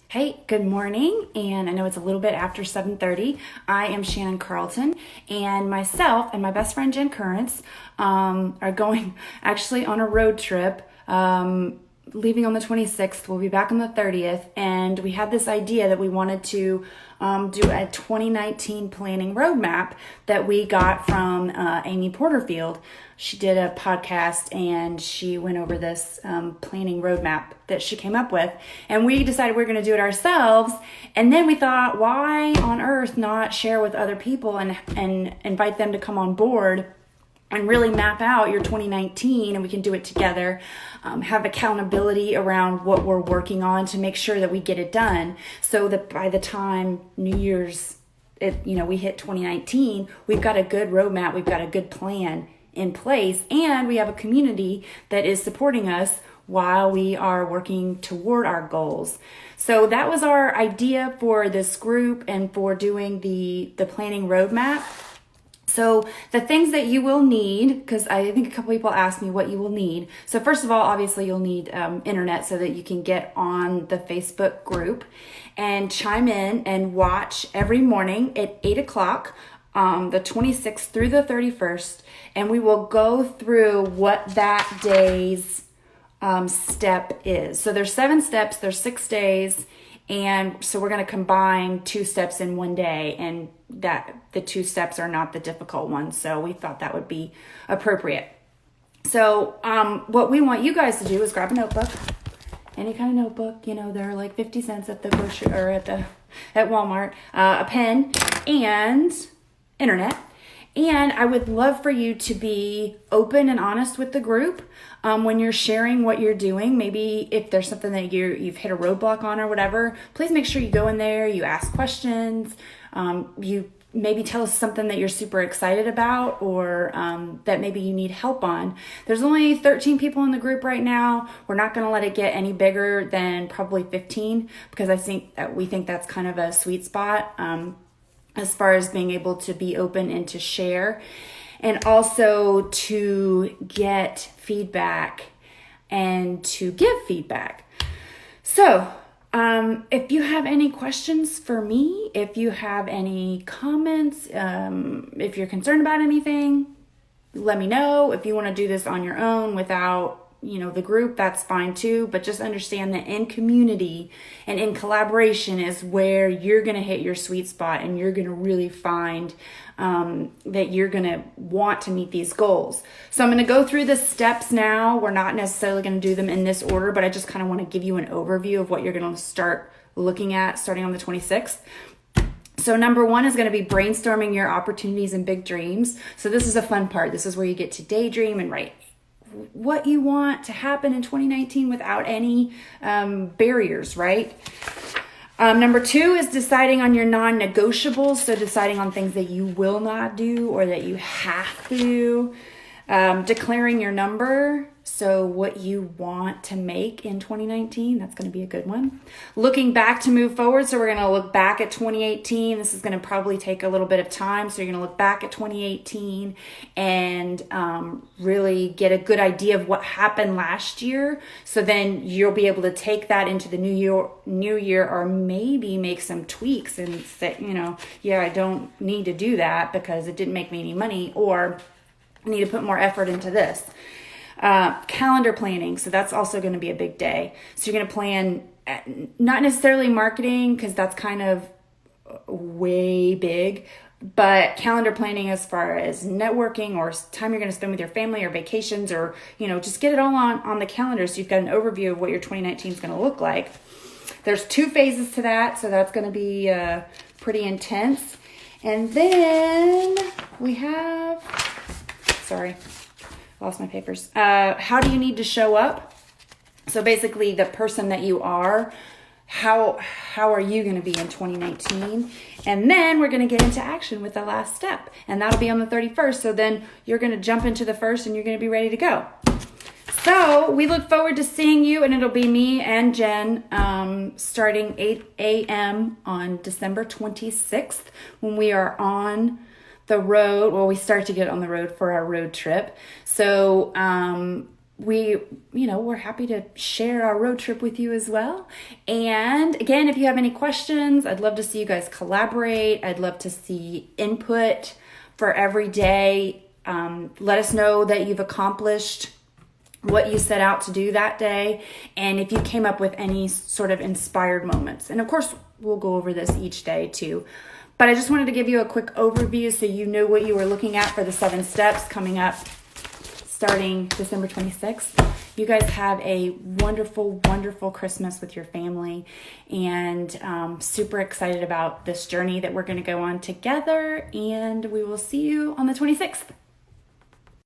Hey, good morning, and I know it's a little bit after 7:30. I am Shannon Carlton, and myself and my best friend Jen Currents are going actually on a road trip, leaving on the 26th. We'll be back on the 30th, and we had this idea that we wanted to do a 2019 planning roadmap that we got from Amy Porterfield. She did a podcast and she went over this planning roadmap that she came up with, and we decided we were going to do it ourselves. And then we thought, why on earth not share with other people and invite them to come on board and really map out your 2019, and we can do it together, have accountability around what we're working on to make sure that we get it done, so that by the time New Year's, we hit 2019, we've got a good roadmap, we've got a good plan in place, and we have a community that is supporting us while we are working toward our goals. So that was our idea for this group and for doing the planning roadmap. So the things that you will need, because I think a couple people asked me what you will need. So first of all, obviously you'll need internet so that you can get on the Facebook group and chime in and watch every morning at 8 o'clock, the 26th through the 31st. And we will go through what that day's step is. So there's 7 steps, there's 6 days. And so we're going to combine 2 steps in one day, and that the 2 steps are not the difficult ones. So we thought that would be appropriate. So what we want you guys to do is grab a notebook, any kind of notebook. They're like 50 cents at the grocery or at Walmart, a pen and internet. And I would love for you to be open and honest with the group when you're sharing what you're doing. Maybe if there's something that you've hit a roadblock on or whatever, please make sure you go in there, you ask questions, you maybe tell us something that you're super excited about, or that maybe you need help on. There's only 13 people in the group right now. We're not going to let it get any bigger than probably 15, because we think that's kind of a sweet spot. As far as being able to be open and to share, and also to get feedback and to give feedback. So if you have any questions for me, if you have any comments, if you're concerned about anything, let me know. If you want to do this on your own without the group, that's fine too. But just understand that in community and in collaboration is where you're going to hit your sweet spot, and you're going to really find that you're going to want to meet these goals. So I'm going to go through the steps now. We're not necessarily going to do them in this order, but I just kind of want to give you an overview of what you're going to start looking at starting on the 26th. So number 1 is going to be brainstorming your opportunities and big dreams. So this is a fun part. This is where you get to daydream and write what you want to happen in 2019 without any barriers, right? Number 2 is deciding on your non-negotiables. So deciding on things that you will not do or that you have to do. Declaring your number. So what you want to make in 2019, that's going to be a good one. Looking back to move forward. So we're going to look back at 2018. This is going to probably take a little bit of time. So you're going to look back at 2018 and really get a good idea of what happened last year. So then you'll be able to take that into the new year, or maybe make some tweaks and say, I don't need to do that because it didn't make me any money, or I need to put more effort into this. Calendar planning. So that's also going to be a big day. So you're going to plan, not necessarily marketing, because that's kind of way big, but calendar planning as far as networking or time you're going to spend with your family or vacations, or, just get it all on the calendar. So you've got an overview of what your 2019 is going to look like. There's 2 phases to that. So that's going to be pretty intense. And then we have, lost my papers. How do you need to show up? So basically the person that you are, how are you going to be in 2019? And then we're going to get into action with the last step, and that'll be on the 31st. So then you're going to jump into the first and you're going to be ready to go. So we look forward to seeing you, and it'll be me and Jen starting 8 a.m. on December 26th when we are on the road. Well, we start to get on the road for our road trip. So we're happy to share our road trip with you as well. And again, if you have any questions, I'd love to see you guys collaborate. I'd love to see input for every day. Let us know that you've accomplished what you set out to do that day, and if you came up with any sort of inspired moments. And of course, we'll go over this each day too. But I just wanted to give you a quick overview so you know what you were looking at for the 7 steps coming up starting December 26th. You guys have a wonderful, wonderful Christmas with your family, and super excited about this journey that we're going to go on together, and we will see you on the 26th.